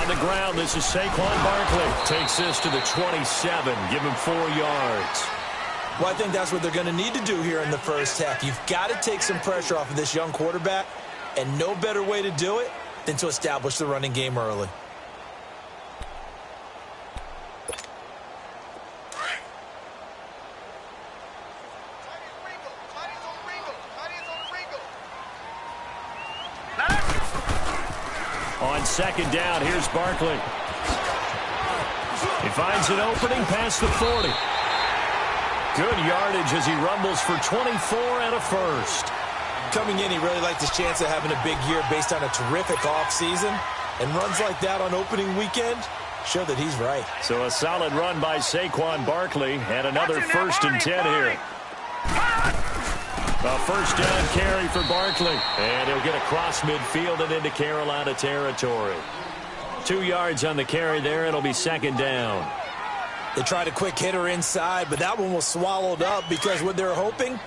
On the ground, this is Saquon Barkley. Takes this to the 27. Give him 4 yards. Well, I think that's what they're going to need to do here in the first half. You've got to take some pressure off of this young quarterback, and no better way to do it than to establish the running game early. On second down, here's Barkley. He finds an opening past the 40. Good yardage as he rumbles for 24 and a first. Coming in, he really liked his chance of having a big year based on a terrific offseason. And runs like that on opening weekend show that he's right. So a solid run by Saquon Barkley and another 1st and 10 here. A first down carry for Barkley. And he'll get across midfield and into Carolina territory. 2 yards on the carry there. It'll be second down. They tried a quick hitter inside, but that one was swallowed up because what they're hoping,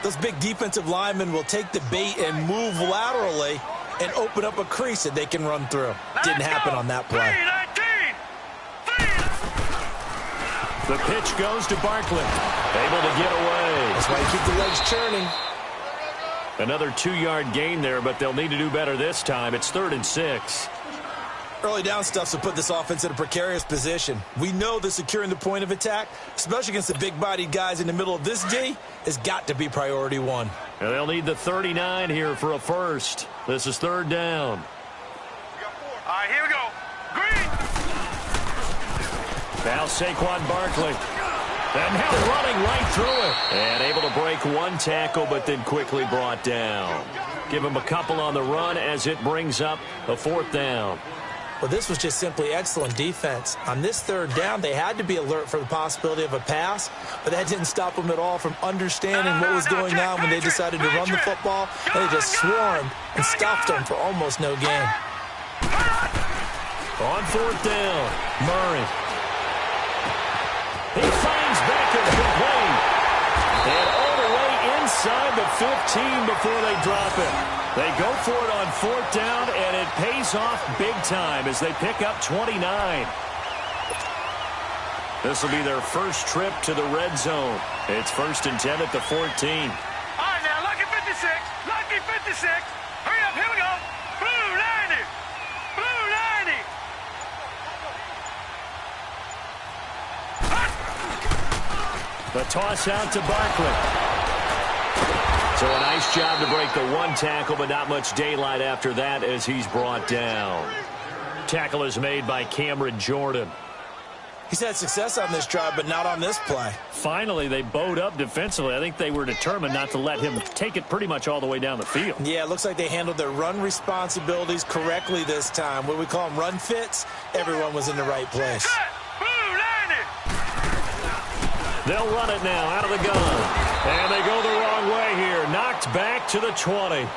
those big defensive linemen will take the bait and move laterally and open up a crease that they can run through. Didn't happen on that play. The pitch goes to Barkley. Able to get away. That's why you keep the legs churning. Another 2-yard gain there, but they'll need to do better this time. It's 3rd and 6. Early down stuff to put this offense in a precarious position. We know that securing the point of attack, especially against the big-bodied guys in the middle of this D, has got to be priority 1. And they'll need the 39 here for a first. This is 3rd down. All right, here we go. Green. Now Saquon Barkley. And now running right through it. And able to break 1 tackle, but then quickly brought down. Give him a couple on the run as it brings up a 4th down. Well, this was just simply excellent defense. On this 3rd down, they had to be alert for the possibility of a pass, but that didn't stop them at all from understanding what was going on when they decided to run the football, and they just swarmed and stopped them for almost no gain. On 4th down, Murray. He finds Beckham complete. And all the way inside the 15 before they drop it. They go for it on 4th down, and it pays off big time as they pick up 29. This will be their first trip to the red zone. It's 1st and 10 at the 14. All right, now, lucky 56. Lucky 56. Hurry up, here we go. Blue 90. Blue 90. The toss out to Barkley. So a nice job to break the 1 tackle, but not much daylight after that as he's brought down. Tackle is made by Cameron Jordan. He's had success on this drive, but not on this play. Finally, they bowed up defensively. I think they were determined not to let him take it pretty much all the way down the field. Yeah, it looks like they handled their run responsibilities correctly this time. What we call them run fits, everyone was in the right place. They'll run it now out of the gun. And they go the wrong way here. Knocked back to the 20.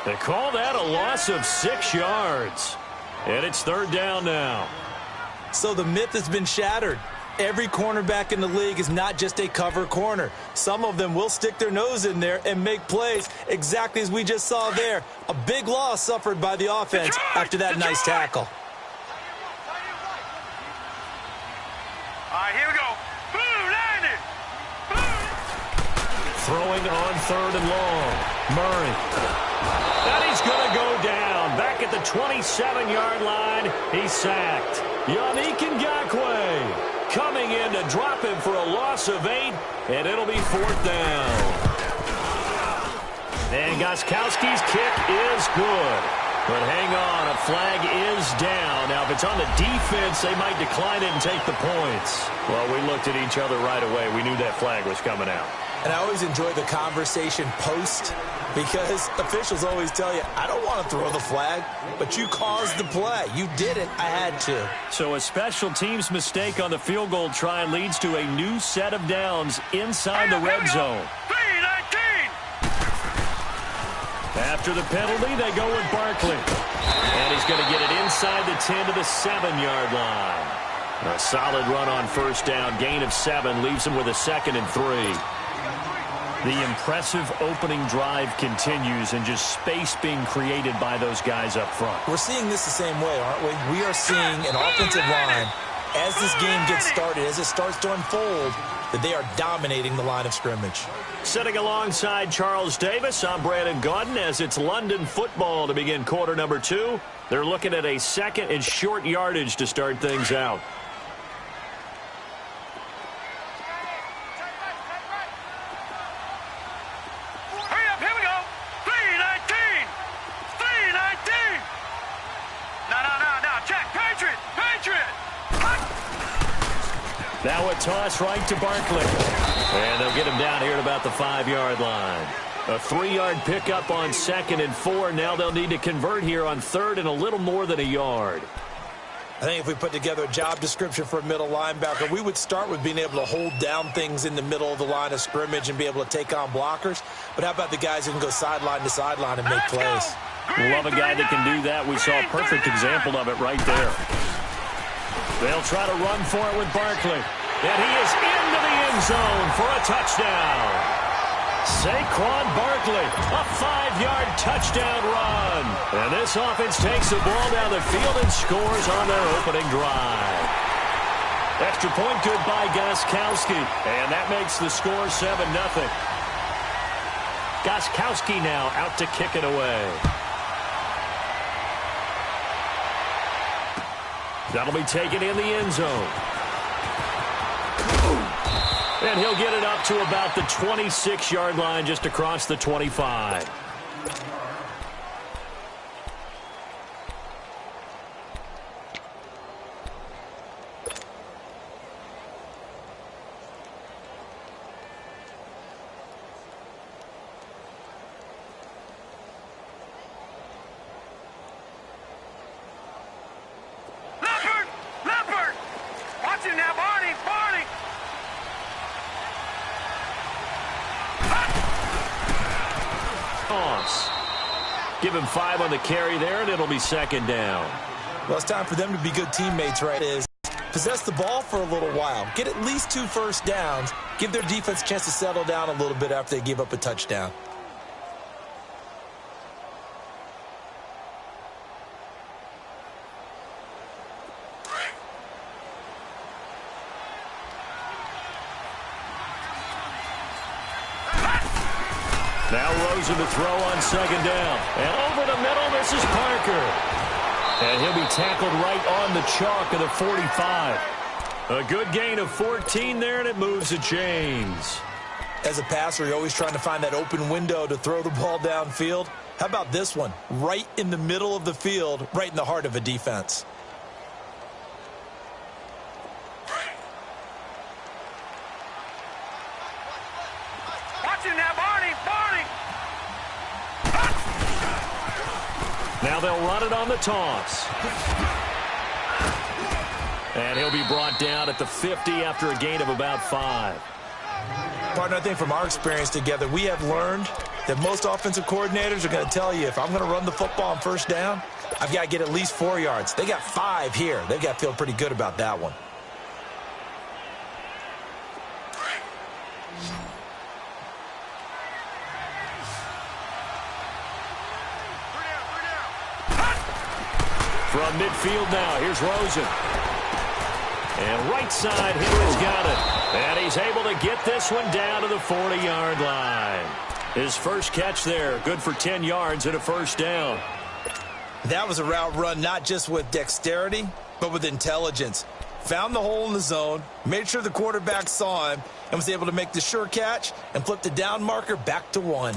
They call that a loss of 6 yards. And it's 3rd down now. So the myth has been shattered. Every cornerback in the league is not just a cover corner. Some of them will stick their nose in there and make plays exactly as we just saw there. A big loss suffered by the offense after that nice tackle. All right, here we go. Throwing on 3rd and long. Murray. And he's going to go down. Back at the 27-yard line. He's sacked. Yannick Ngakoue coming in to drop him for a loss of 8. And it'll be 4th down. And Gostkowski's kick is good. But hang on, a flag is down. Now, if it's on the defense, they might decline it and take the points. Well, we looked at each other right away. We knew that flag was coming out. And I always enjoy the conversation post because officials always tell you, I don't want to throw the flag, but you caused the play. You did it. I had to. So a special teams mistake on the field goal try leads to a new set of downs inside the red zone. After the penalty, they go with Barkley. And he's going to get it inside the 10 to the 7-yard line. A solid run on 1st down. Gain of 7 leaves him with a 2nd and 3. The impressive opening drive continues and just space being created by those guys up front. We're seeing this the same way, aren't we? We are seeing an offensive line, as this game gets started, as it starts to unfold, that they are dominating the line of scrimmage. Sitting alongside Charles Davis, I'm Brandon Gaudin as it's London football to begin quarter number 2. They're looking at a second and short yardage to start things out. Hurry up, here we go. 3:19. 3:19. No. Check. Patriot. Now a toss right to Barkley. And they'll get him down here at about the 5-yard line. A 3-yard pickup on 2nd and 4. Now they'll need to convert here on 3rd and a little more than a yard. I think if we put together a job description for a middle linebacker, we would start with being able to hold down things in the middle of the line of scrimmage and be able to take on blockers. But how about the guys who can go sideline to sideline and make plays? Love a guy that can do that. We saw a perfect example of it right there. They'll try to run for it with Barkley. And he is into the end zone for a touchdown. Saquon Barkley, a 5-yard touchdown run. And this offense takes the ball down the field and scores on their opening drive. Extra point good by Gostkowski. And that makes the score 7-0. Gostkowski now out to kick it away. That'll be taken in the end zone. And he'll get it up to about the 26-yard line just across the 25. Leopard. Watch him now, Barney. Give him 5 on the carry there, and it'll be 2nd down. Well, it's time for them to be good teammates, right? Possess the ball for a little while. Get at least 2 first downs. Give their defense a chance to settle down a little bit after they give up a touchdown. Now Rosen to throw on 2nd down. And over the middle, this is Parker. And he'll be tackled right on the chalk of the 45. A good gain of 14 there, and it moves the chains. As a passer, you're always trying to find that open window to throw the ball downfield. How about this one? Right in the middle of the field, right in the heart of a defense. Watch him now, Barney. Now they'll run it on the toss. And he'll be brought down at the 50 after a gain of about 5. Partner, I think from our experience together, we have learned that most offensive coordinators are going to tell you, if I'm going to run the football on 1st down, I've got to get at least 4 yards. They got 5 here. They've got to feel pretty good about that one. From midfield now, here's Rosen. And right side, Henry's got it. And he's able to get this one down to the 40-yard line. His first catch there, good for 10 yards and a 1st down. That was a route run not just with dexterity, but with intelligence. Found the hole in the zone, made sure the quarterback saw him, and was able to make the sure catch and flip the down marker back to 1.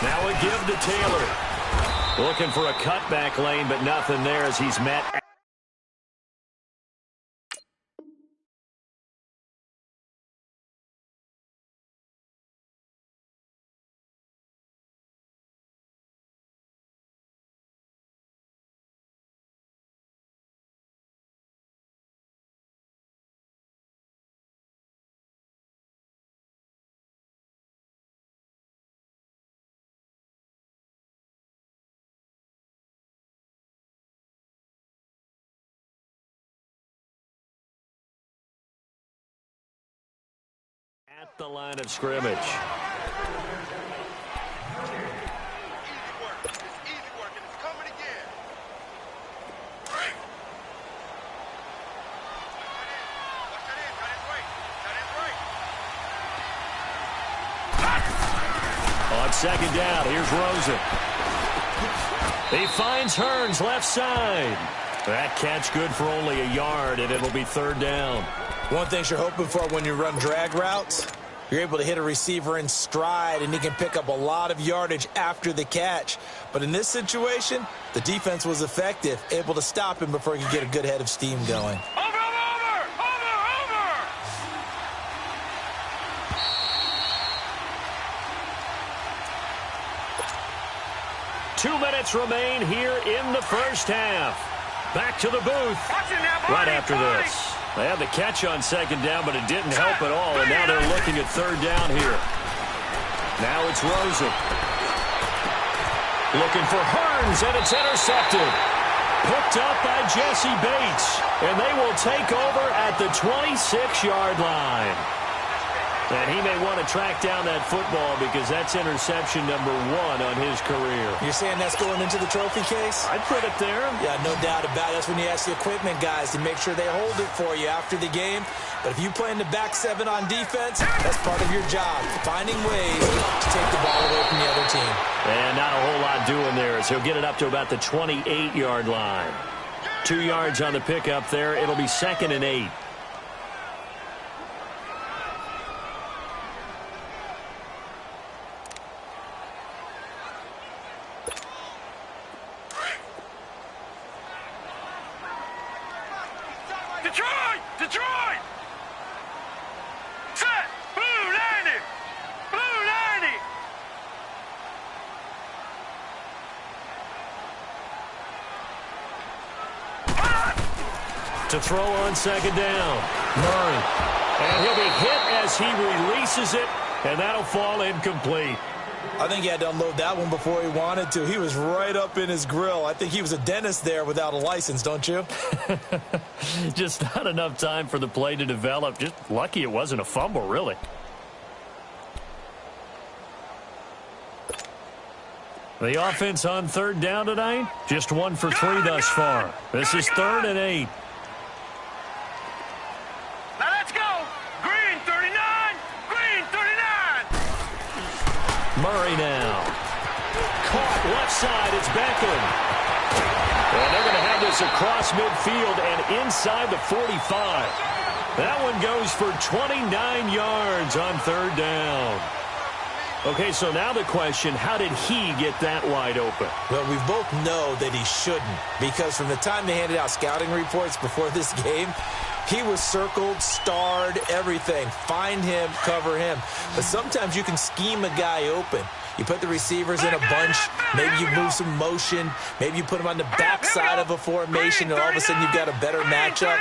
Now a give to Taylor. Looking for a cutback lane, but nothing there as he's met at the line of scrimmage. On second down, here's Rosen. He finds Hearns left side. That catch good for only a yard, and it'll be third down. One thing you're hoping for when you run drag routes, you're able to hit a receiver in stride, and he can pick up a lot of yardage after the catch. But in this situation, the defense was effective, able to stop him before he could get a good head of steam going. Over! 2 minutes remain here in the first half. Back to the booth right after this. They had the catch on second down, but it didn't help at all, and now they're looking at third down here. Now it's Rosen. Looking for Hearns, and it's intercepted. Picked up by Jesse Bates, and they will take over at the 26-yard line. And he may want to track down that football because that's interception number 1 on his career. You're saying that's going into the trophy case? I'd put it there. Yeah, no doubt about it. That's when you ask the equipment guys to make sure they hold it for you after the game. But if you play in the back 7 on defense, that's part of your job, finding ways to take the ball away from the other team. And not a whole lot doing there as he'll get it up to about the 28-yard line. 2 yards on the pickup there. It'll be 2nd and 8. Detroit! Set! Blue 90! Blue 90! To throw on second down. Murray. And he'll be hit as he releases it, and that'll fall incomplete. I think he had to unload that one before he wanted to. He was right up in his grill. I think he was a dentist there without a license, don't you? Just not enough time for the play to develop. Just lucky it wasn't a fumble, really. The offense on third down tonight, just 1 for 3 thus far. This is 3rd and 8. Now let's go! Green 39! Green 39! Murray now. Caught left side. It's Beckham. And they're going to have this across midfield and inside the 45. That one goes for 29 yards on third down. Okay, so now the question, how did he get that wide open? Well, we both know that he shouldn't, because from the time they handed out scouting reports before this game, he was circled, starred, everything. Find him, cover him. But sometimes you can scheme a guy open. You put the receivers in a bunch. Maybe you move some motion. Maybe you put them on the backside of a formation, and all of a sudden you've got a better matchup.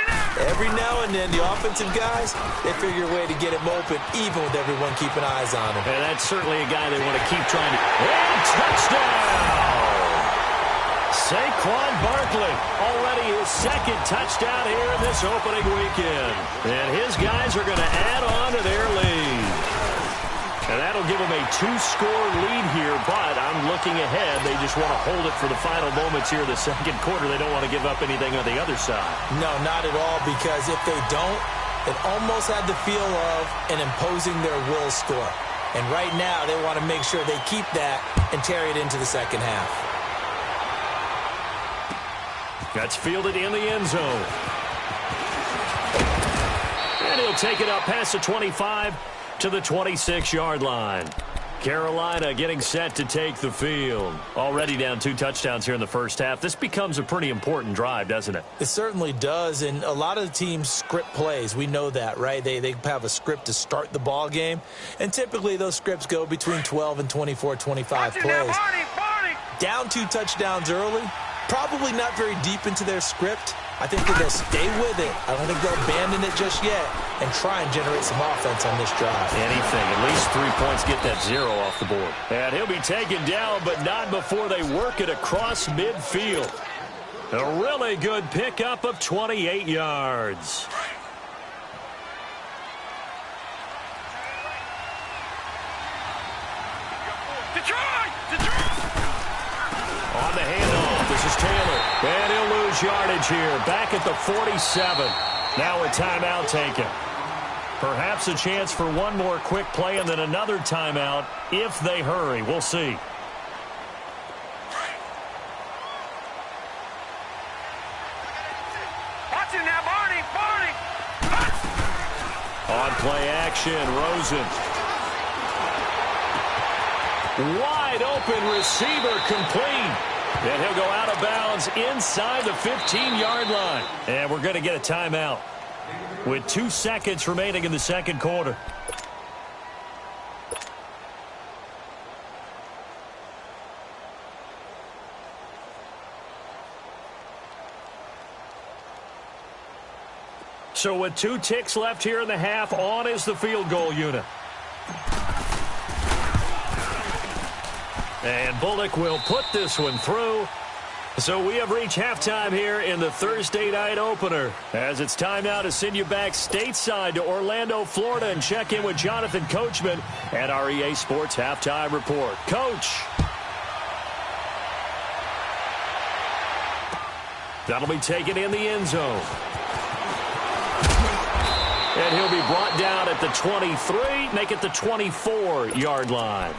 Every now and then, the offensive guys, they figure a way to get him open, even with everyone keeping eyes on him. And that's certainly a guy they want to keep trying to... And touchdown! Saquon Barkley, already his 2nd touchdown here in this opening weekend. And his guys are going to add on to their lead. And that'll give them a 2-score lead here, but I'm looking ahead. They just want to hold it for the final moments here in the second quarter. They don't want to give up anything on the other side. No, not at all, because if they don't, it almost had the feel of an imposing their will score. And right now, they want to make sure they keep that and carry it into the second half. That's fielded in the end zone. And he'll take it up past the 25 to the 26-yard line. Carolina getting set to take the field. Already down 2 touchdowns here in the first half. This becomes a pretty important drive, doesn't it? It certainly does, and a lot of the teams script plays. We know that, right? They have a script to start the ball game, and typically those scripts go between 12 and 24, 25 plays. Down 2 touchdowns early, probably not very deep into their script. I think that they'll stay with it. I don't think they'll abandon it just yet and try and generate some offense on this drive. Anything. At least 3 points, get that 0 off the board. And he'll be taken down, but not before they work it across midfield. A really good pickup of 28 yards. Detroit! Detroit! On the handoff, this is Taylor. And he'll lose yardage here. Back at the 47. Now a timeout taken. Perhaps a chance for one more quick play and then another timeout if they hurry. We'll see. Watch it now, Barney! Barney! On play action, Rosen. Wide open receiver complete. And he'll go out of bounds inside the 15-yard line. And we're going to get a timeout with 2 seconds remaining in the second quarter. So with 2 ticks left here in the half, on is the field goal unit. And Bullock will put this one through. So we have reached halftime here in the Thursday night opener. As it's time now to send you back stateside to Orlando, Florida, and check in with Jonathan Coachman at our EA Sports Halftime Report. Coach. That'll be taken in the end zone. And he'll be brought down at the 23, make it the 24-yard line.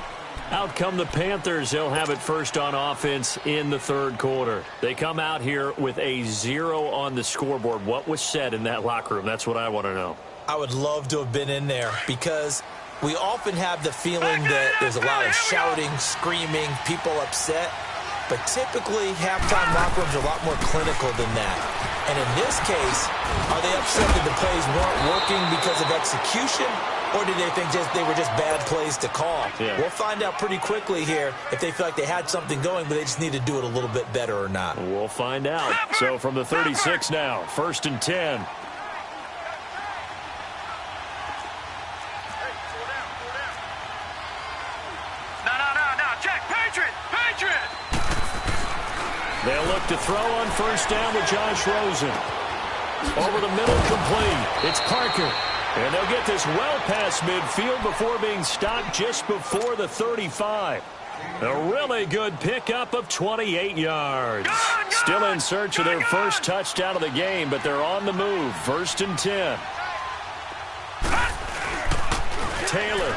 Out come the Panthers. They'll have it first on offense in the third quarter. They come out here with a 0 on the scoreboard. What was said in that locker room? That's what I want to know. I would love to have been in there because we often have the feeling that there's a lot of shouting, screaming, people upset. But typically, halftime locker rooms are a lot more clinical than that. And in this case, are they upset that the plays weren't working because of execution? Or did they think they were just bad plays to call? Yeah. We'll find out pretty quickly here if they feel like they had something going, but they just need to do it a little bit better or not. We'll find out. So from the 36 now, 1st and 10. No, check. Patriot! Patriot! They'll look to throw on first down with Josh Rosen. Over the middle, complete. It's Parker. And they'll get this well past midfield before being stopped just before the 35. A really good pickup of 28 yards. Still in search of their first touchdown of the game, but they're on the move. 1st and 10. Taylor.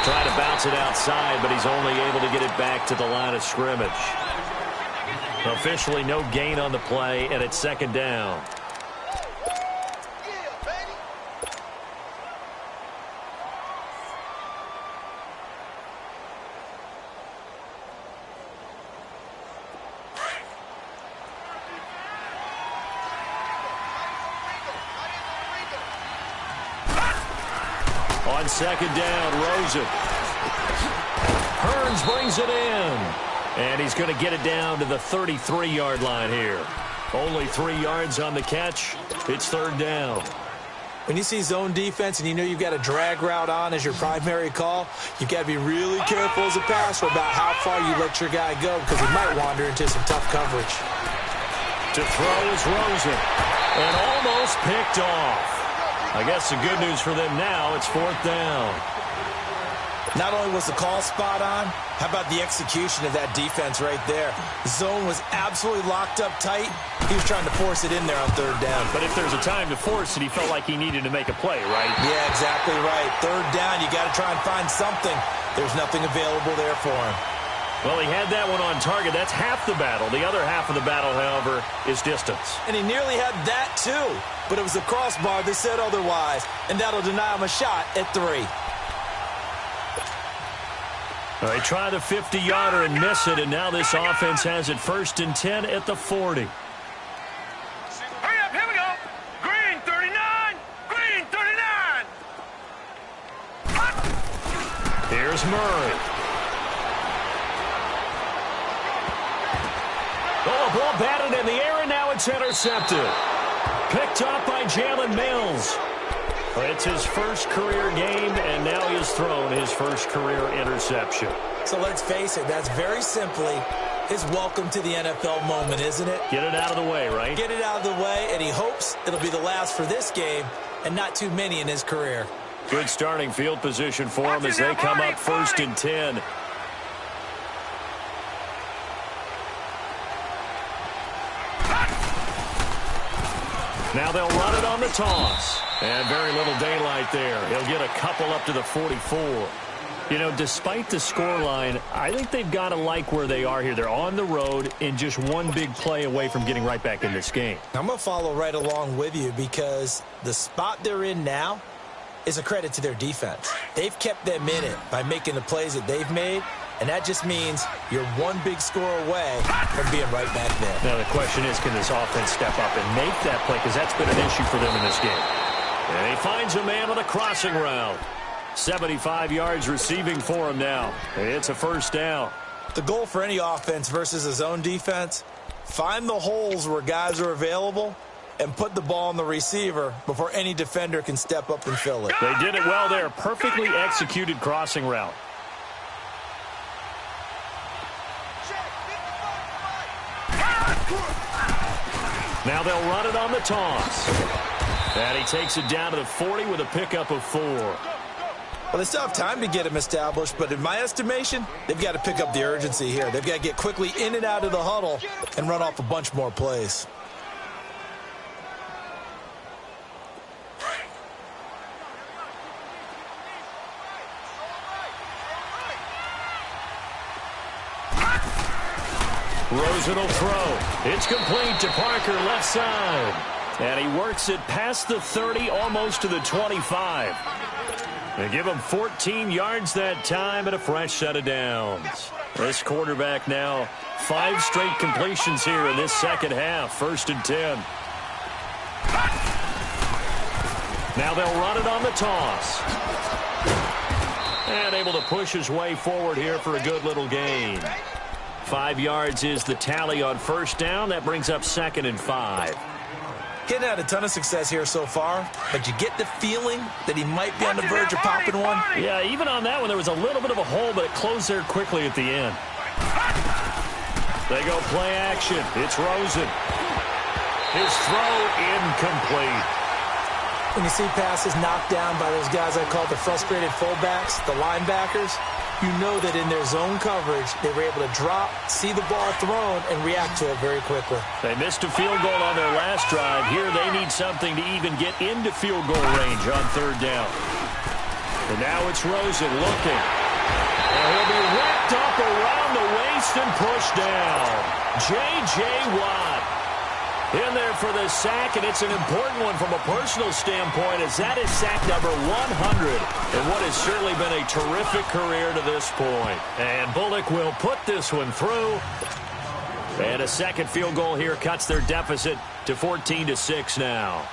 Trying to bounce it outside, but he's only able to get it back to the line of scrimmage. Officially no gain on the play, and it's 2nd down. On 2nd down, Rosen. Hearns brings it in. And he's going to get it down to the 33-yard line here. Only 3 yards on the catch. It's 3rd down. When you see zone defense and you know you've got a drag route on as your primary call, you've got to be really careful as a passer about how far you let your guy go because he might wander into some tough coverage. To throw is Rosen. And almost picked off. I guess the good news for them now, it's 4th down. Not only was the call spot on, how about the execution of that defense right there? The zone was absolutely locked up tight. He was trying to force it in there on 3rd down. But if there's a time to force it, he felt like he needed to make a play, right? Yeah, exactly right. 3rd down, you got to try and find something. There's nothing available there for him. Well, he had that one on target. That's half the battle. The other half of the battle, however, is distance. And he nearly had that, too. But it was the crossbar that said otherwise. And that'll deny him a shot at 3. They try the 50-yarder and miss it, and now this offense has it 1st and 10 at the 40. Hurry up, here we go. Green 39. Green 39. Here's Murray. Oh, a ball batted in the air, and now it's intercepted. Picked up by Jalen Mills. It's his first career game, and now he has thrown his first career interception. So let's face it, that's very simply his welcome to the NFL moment, isn't it? Get it out of the way, right? Get it out of the way, and he hopes it'll be the last for this game and not too many in his career. Good starting field position for them as they come up 1st and 10. Now they'll run it on the toss. And very little daylight there. He'll get a couple up to the 44. You know, despite the scoreline, I think they've got to like where they are here. They're on the road and just one big play away from getting right back in this game. I'm going to follow right along with you because the spot they're in now is a credit to their defense. They've kept them in it by making the plays that they've made, and that just means you're one big score away from being right back there. Now the question is, can this offense step up and make that play? Because that's been an issue for them in this game. And he finds a man on a crossing route. 75 yards receiving for him now. It's a 1st down. The goal for any offense versus a zone defense, find the holes where guys are available and put the ball on the receiver before any defender can step up and fill it. They did it well there. Perfectly executed crossing route. Now they'll run it on the toss. And he takes it down to the 40 with a pickup of 4. Well, they still have time to get him established, but in my estimation, they've got to pick up the urgency here. They've got to get quickly in and out of the huddle and run off a bunch more plays. Rosen will throw. It's complete to Parker, left side. And he works it past the 30, almost to the 25. They give him 14 yards that time and a fresh set of downs. This quarterback now 5 straight completions here in this second half. 1st and 10. Now they'll run it on the toss. And able to push his way forward here for a good little gain. 5 yards is the tally on 1st down. That brings up 2nd and 5. Getting had a ton of success here so far, but you get the feeling that he might be on the verge of popping one. Yeah, even on that one, there was a little bit of a hole, but it closed there quickly at the end. They go play action. It's Rosen. His throw incomplete. When you see passes knocked down by those guys I call the frustrated fullbacks, the linebackers, you know that in their zone coverage, they were able to drop, see the ball thrown, and react to it very quickly. They missed a field goal on their last drive. Here they need something to even get into field goal range on 3rd down. And now it's Rosen looking. And he'll be wrapped up around the waist and pushed down. J.J. Watt in there for the sack, and it's an important one from a personal standpoint as that is sack number 100 in what has certainly been a terrific career to this point. And Bullock will put this one through. And a second field goal here cuts their deficit to 14-6 now.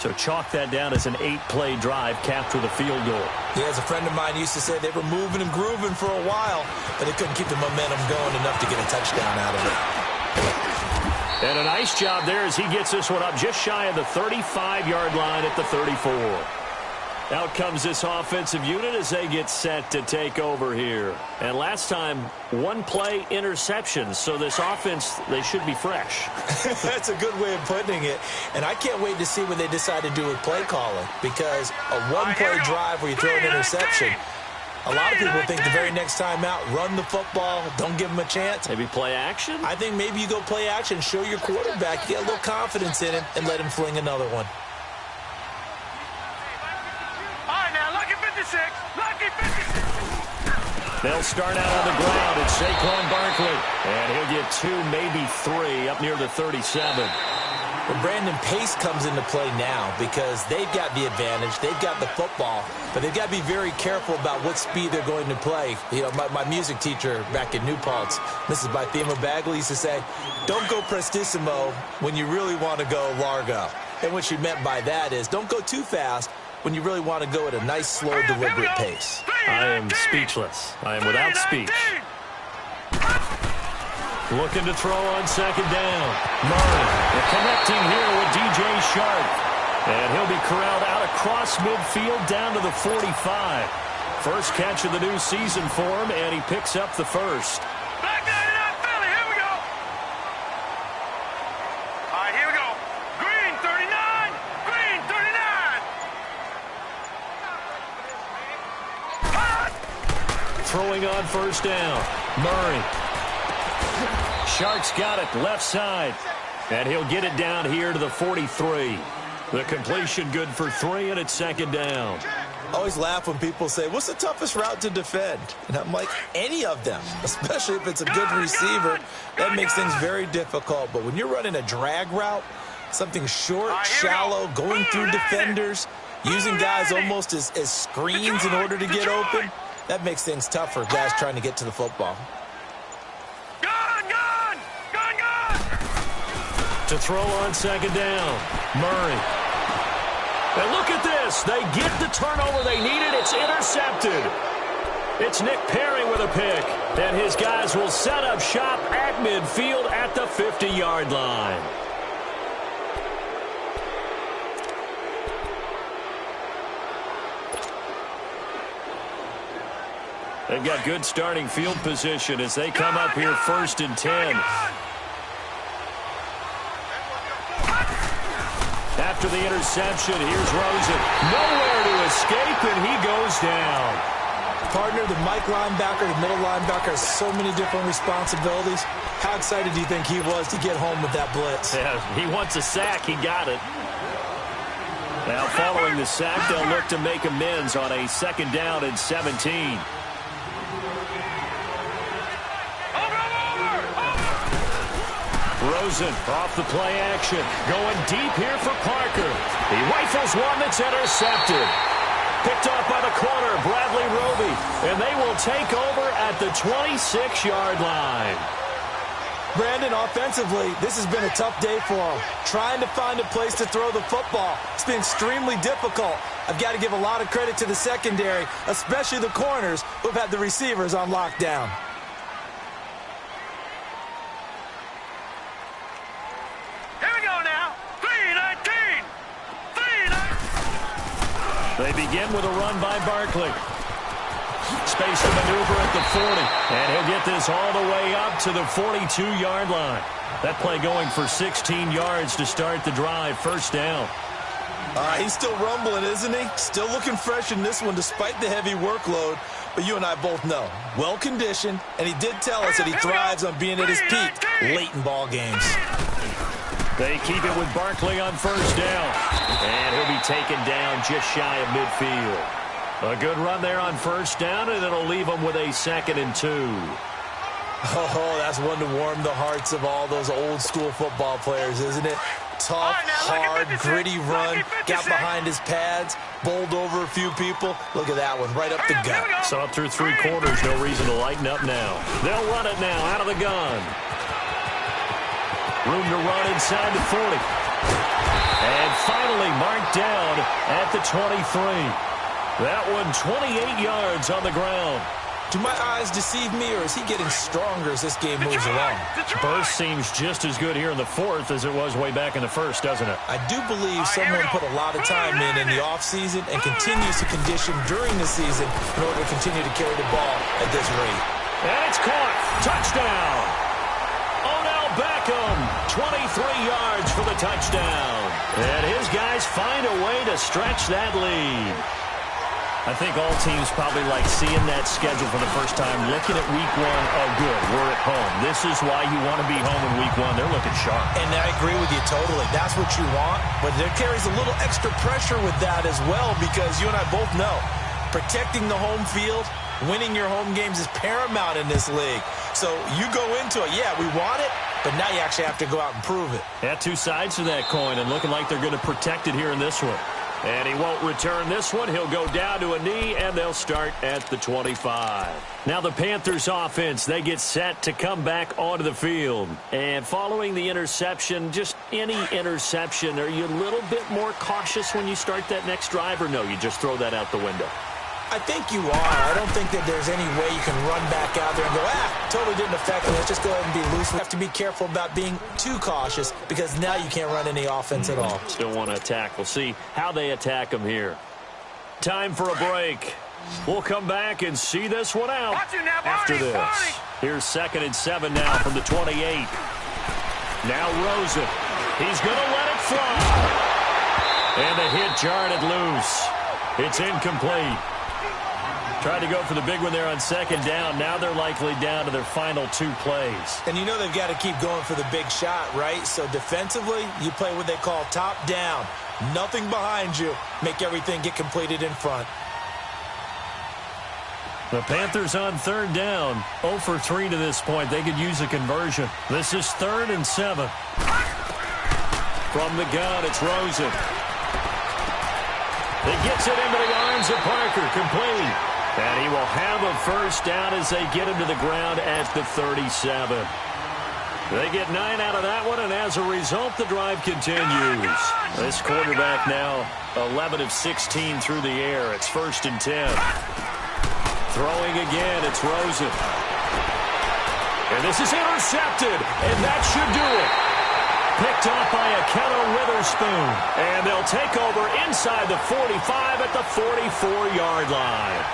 So chalk that down as an 8-play drive capped with a field goal. Yeah, as a friend of mine used to say, they were moving and grooving for a while, but they couldn't keep the momentum going enough to get a touchdown out of it. And a nice job there as he gets this one up just shy of the 35-yard line at the 34. Out comes this offensive unit as they get set to take over here. And last time, 1-play interception. So this offense, they should be fresh. That's a good way of putting it. And I can't wait to see what they decide to do with play calling. Because a 1-play drive where you throw an interception, a lot of people think the very next time out, run the football, don't give them a chance. Maybe play action? I think maybe you go play action, show your quarterback, get a little confidence in him, and let him fling another one. All right, now, lucky 56. Lucky 56. They'll start out on the ground. It's Saquon Barkley. And he'll get 2, maybe 3 up near the 37. Well, Brandon, pace comes into play now because they've got the advantage. They've got the football, but they've got to be very careful about what speed they're going to play. You know, my music teacher back in New Paltz, Mrs. Bythema Bagley, used to say, don't go prestissimo when you really want to go largo. And what she meant by that is don't go too fast when you really want to go at a nice, slow, deliberate pace. I am speechless. I am without speech. Looking to throw on 2nd down. Murray connecting here with DJ Sharp. And he'll be corralled out across midfield down to the 45. First catch of the new season for him, and he picks up the first. Back 99 Philly, here we go. All right, here we go. Green 39. Green 39. throwing on first down. Murray. Sharks got it left side. And he'll get it down here to the 43. The completion good for 3, and it's second down. I always laugh when people say, what's the toughest route to defend? And I'm like, any of them, especially if it's a good receiver. That makes things very difficult. But when you're running a drag route, something short, shallow, going through defenders, using guys almost as screens in order to get open, that makes things tough for guys trying to get to the football. To throw on second down, Murray. And look at this. They get the turnover they needed. It's intercepted. It's Nick Perry with a pick. And his guys will set up shop at midfield at the 50-yard line. They've got good starting field position as they come up here 1st and 10. After the interception, here's Rosen. Nowhere to escape, and he goes down. Partner, the Mike linebacker, the middle linebacker has so many different responsibilities. How excited do you think he was to get home with that blitz? Yeah, he wants a sack. He got it. Now, following the sack, they'll look to make amends on a 2nd down and 17. Rosen off the play action. Going deep here for Parker. He rifles one that's intercepted. Picked off by the corner, Bradley Roby. And they will take over at the 26-yard line. Brandon, offensively, this has been a tough day for him. Trying to find a place to throw the football. It's been extremely difficult. I've got to give a lot of credit to the secondary, especially the corners who've had the receivers on lockdown. They begin with a run by Barkley. Space to maneuver at the 40. And he'll get this all the way up to the 42-yard line. That play going for 16 yards to start the drive. 1st down. He's still rumbling, isn't he? Still looking fresh in this one despite the heavy workload. But you and I both know, well-conditioned, and he did tell us that he thrives on being at his peak late in ball games. They keep it with Barkley on 1st down. And he'll be taken down just shy of midfield. A good run there on 1st down, and it'll leave them with a 2nd and 2. Oh, that's one to warm the hearts of all those old-school football players, isn't it? Tough, hard, gritty run, got behind his pads, bowled over a few people. Look at that one, right up the gut. So up through 3 quarters, no reason to lighten up now. They'll run it now out of the gun. Room to run inside the 40. And finally marked down at the 23. That one 28 yards on the ground. Do my eyes deceive me, or is he getting stronger as this game moves along? Burst seems just as good here in the 4th as it was way back in the 1st, doesn't it? I do believe someone put a lot of time in the offseason and continues to condition during the season in order to continue to carry the ball at this rate. And it's caught. Touchdown. Odell Beckham, 23 yards for the touchdown. And his guys find a way to stretch that lead. I think all teams probably like seeing that schedule for the first time, looking at week 1. Oh, good, we're at home. This is why you want to be home in week 1. They're looking sharp. And I agree with you totally. That's what you want. But there carries a little extra pressure with that as well, because you and I both know protecting the home field, winning your home games is paramount in this league. So you go into it, yeah, we want it, but now you actually have to go out and prove it. Yeah, 2 sides to that coin, and looking like they're going to protect it here in this one. And he won't return this one. He'll go down to a knee, and they'll start at the 25. Now the Panthers offense, they get set to come back onto the field. And following the interception, just any interception, are you a little bit more cautious when you start that next drive, or no, you just throw that out the window? I think you are. I don't think that there's any way you can run back out there and go, totally didn't affect me. Let's just go ahead and be loose. We have to be careful about being too cautious because now you can't run any offense at all. Still want to attack. We'll see how they attack them here. Time for a break. We'll come back and see this one out after this. Here's 2nd and 7 now from the 28. Now Rosen. He's going to let it fly. And the hit jarred it loose. It's incomplete. Tried to go for the big one there on second down. Now they're likely down to their final 2 plays. And you know they've got to keep going for the big shot, right? So defensively, you play what they call top down. Nothing behind you. Make everything get completed in front. The Panthers on third down. 0 for 3 to this point. They could use a conversion. This is 3rd and 7. From the gun, it's Rosen. He gets it into the arms of Parker. Complete. And he will have a first down as they get him to the ground at the 37. They get 9 out of that one, and as a result, the drive continues. This quarterback now 11 of 16 through the air. It's 1st and 10. Throwing again, it's Rosen. And this is intercepted, and that should do it. Picked off by Akello Witherspoon. And they'll take over inside the 45 at the 44-yard line.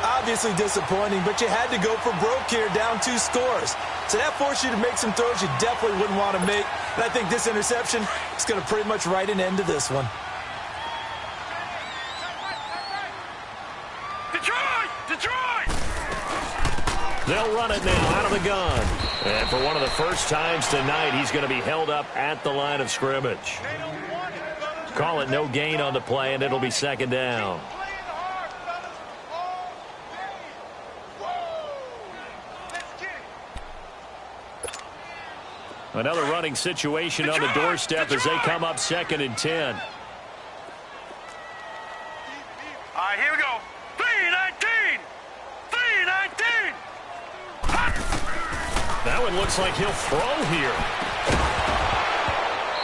Obviously disappointing, but you had to go for broke here, down 2 scores. So that forced you to make some throws you definitely wouldn't want to make. And I think this interception is going to pretty much write an end to this one. Detroit! They'll run it now out of the gun. And for one of the first times tonight, he's going to be held up at the line of scrimmage. Call it no gain on the play, and it'll be 2nd down. Another running situation on the doorstep as they come up 2nd and 10. All right, here we go. 3-19! 3-19! That one looks like he'll throw here.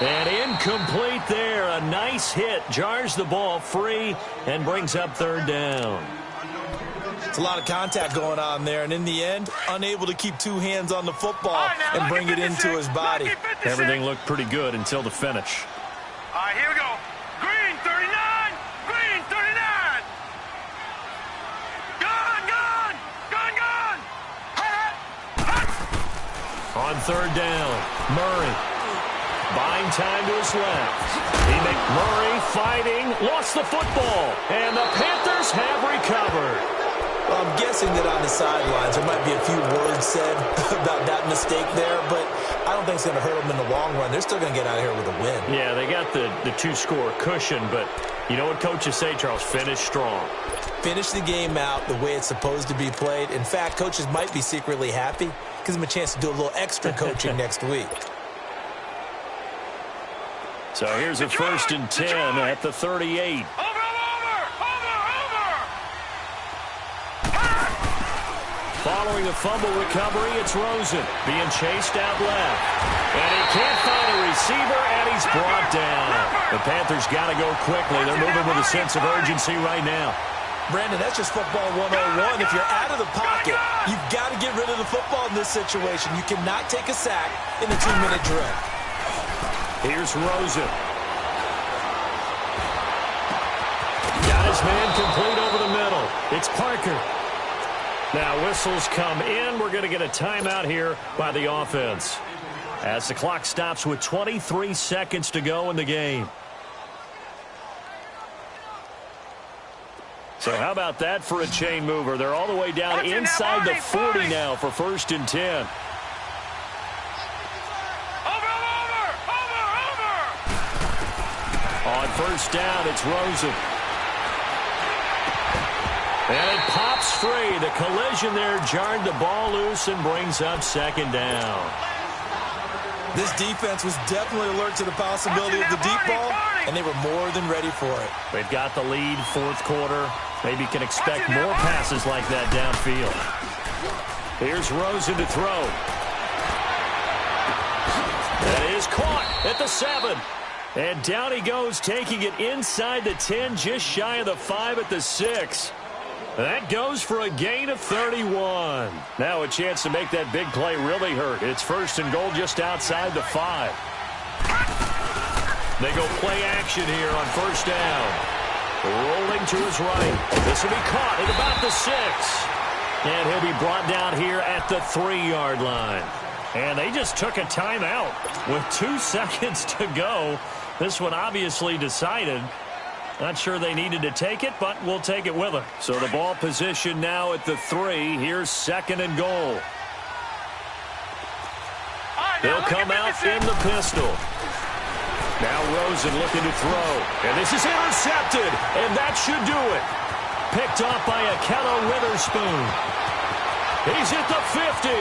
And incomplete there. A nice hit. Jars the ball free and brings up 3rd down. It's a lot of contact going on there, and in the end, unable to keep 2 hands on the football and bring it into his body. Everything looked pretty good until the finish. All right, here we go. Green 39! Green 39! Gun! On 3rd down, Murray. Buying time to his left. Murray fighting, lost the football, and the Panthers have recovered. Well, I'm guessing that on the sidelines there might be a few words said about that mistake there, but I don't think it's going to hurt them in the long run. They're still going to get out of here with a win. Yeah, they got the 2-score cushion, but you know what coaches say, Charles? Finish strong. Finish the game out the way it's supposed to be played. In fact, coaches might be secretly happy. Gives them a chance to do a little extra coaching next week. So here's a 1st and 10 at the 38. Following a fumble recovery, it's Rosen being chased out left. And he can't find a receiver, and he's brought down. The Panthers got to go quickly. They're moving with a sense of urgency right now. Brandon, that's just football 101. If you're out of the pocket, you've got to get rid of the football in this situation. You cannot take a sack in the 2-minute drill. Here's Rosen. Got his man complete over the middle. It's Parker. Now whistles come in. We're going to get a timeout here by the offense as the clock stops with 23 seconds to go in the game. So how about that for a chain mover? They're all the way down inside the 40 now for 1st and 10. On 1st down, it's Rosen. And it pops free. The collision there jarred the ball loose and brings up 2nd down. This defense was definitely alert to the possibility of the deep ball, and they were more than ready for it. They've got the lead, 4th quarter. Maybe can expect more passes like that downfield. Here's Rosen to throw. That is caught at the 7. And down he goes, taking it inside the 10, just shy of the 5 at the 6. That goes for a gain of 31. Now a chance to make that big play really hurt. It's 1st and goal just outside the 5. They go play action here on 1st down. Rolling to his right. This will be caught at about the 6. And he'll be brought down here at the 3-yard line. And they just took a timeout with 2 seconds to go. This one obviously decided. Not sure they needed to take it, but we'll take it with them. So the ball position now at the 3. Here's 2nd and goal. They'll come out in the pistol. Now Rosen looking to throw. And this is intercepted. And that should do it. Picked off by Ahkello Witherspoon. He's at the 50.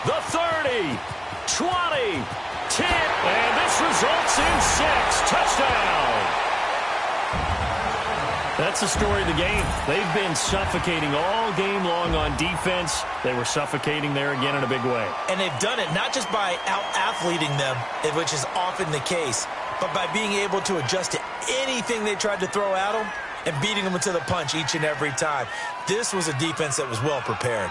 The 30. 20. 10. And this results in 6. Touchdown. That's the story of the game. They've been suffocating all game long on defense. They were suffocating there again in a big way. And they've done it not just by out-athleting them, which is often the case, but by being able to adjust to anything they tried to throw at them and beating them to the punch each and every time. This was a defense that was well prepared.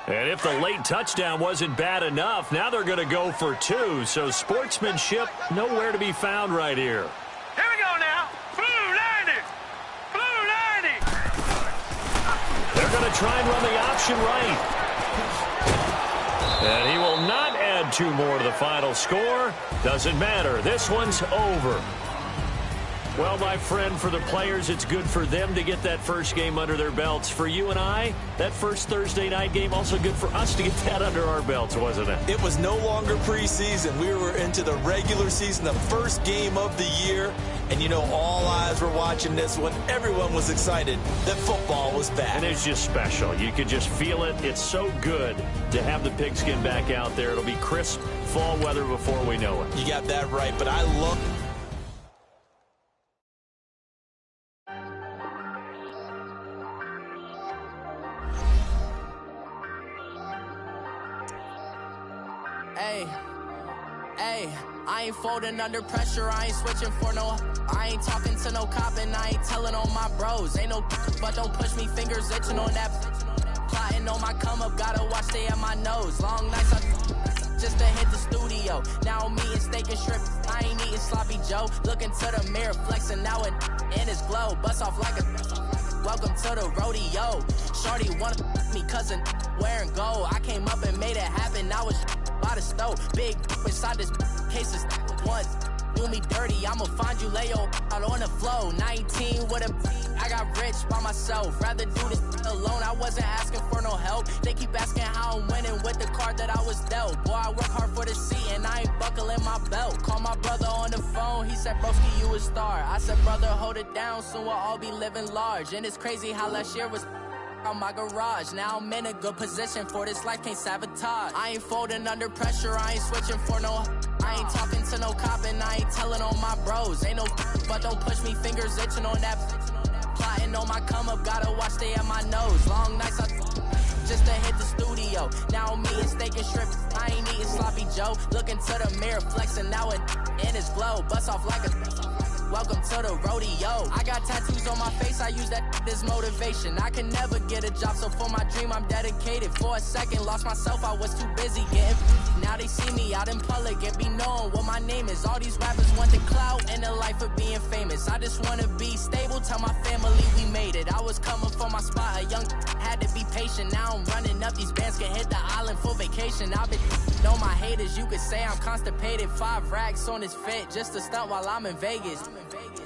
And if the late touchdown wasn't bad enough, now they're going to go for 2. So sportsmanship nowhere to be found right here. Here we go now. Blue 90. Blue 90. They're going to try and run the option right. And he will not add 2 more to the final score. Doesn't matter. This one's over. Well, my friend, for the players, it's good for them to get that first game under their belts. For you and I, that first Thursday night game, also good for us to get that under our belts, wasn't it? It was no longer preseason. We were into the regular season, the first game of the year. And, you know, all eyes were watching this one. Everyone was excited that football was back. And it's just special. You could just feel it. It's so good to have the pigskin back out there. It'll be crisp fall weather before we know it. You got that right, but I love... Hey, I ain't folding under pressure, I ain't switching for no. I ain't talking to no cop and I ain't telling on my bros. Ain't no but don't push me, fingers itching on that. Plotting on my come up, gotta watch stay at my nose. Long nights just to hit the studio. Now I'm eating steak and shrimp, I ain't eating sloppy Joe. Looking to the mirror, flexing now and in his glow. Bust off like a welcome to the rodeo. Shorty wanna me cousin wearing gold. I came up and made it happen, I was by the stove. Big inside this case is one. Do me dirty, I'ma find you, lay your out on the flow. 19 with a I got rich by myself. Rather do this alone, I wasn't asking for no help. They keep asking how I'm winning with the card that I was dealt. Boy, I work hard for the seat and I ain't buckling my belt. Call my brother on the phone, he said, broski, you a star. I said, brother, hold it down, soon we'll all be living large. And it's crazy how last year was on my garage. Now I'm in a good position for this life, can't sabotage. I ain't folding under pressure, I ain't switching for no. I ain't talking to no cop and I ain't telling on my bros. Ain't no but don't push me, fingers itching on that. Plotting on my come up, gotta watch stay at my nose. Long nights just to hit the studio. Now I'm eating steak and shrimp, I ain't eating sloppy Joe. Looking to the mirror, flexing now and in his glow. Bust off like a welcome to the rodeo. I got tattoos on my face, I use that as motivation. I can never get a job, so for my dream I'm dedicated. For a second, lost myself, I was too busy getting. Now they see me out in public and be knowing what my name is. All these rappers want the clout and the life of being famous. I just wanna be stable, tell my family we made it. I was coming for my spot, a young had to be patient. Now I'm running up, these bands can hit the island for vacation. I've been know my haters, you could say I'm constipated. 5 racks on this fit, just to stunt while I'm in Vegas.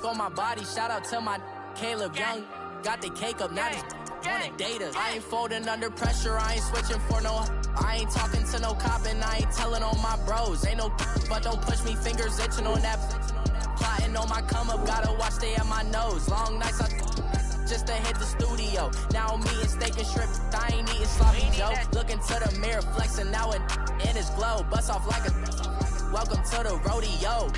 On my body, shout out to my Caleb Young. Got the cake up, now they wanna date us. I ain't folding under pressure, I ain't switching for no. I ain't talking to no cop and I ain't telling on my bros. Ain't no but don't push me, fingers itching on that. Plotting on my come up, gotta watch stay at my nose. Long nights just to hit the studio. Now I'm eating steak and shrimp, I ain't eating sloppy Joe. Looking to the mirror, flexing now and in his glow. Bust off like a welcome to the rodeo.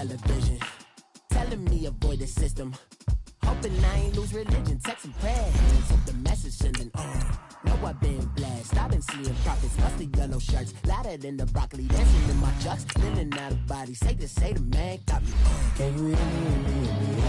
television, telling me avoid the system. Hoping I ain't lose religion, text and prayers. Hope the message sending on. Know I've been blessed. I've been seeing prophets, musty yellow shirts, louder than the broccoli, dancing in my chucks, feeling out of body. Say to the man, got me. Can you hear me?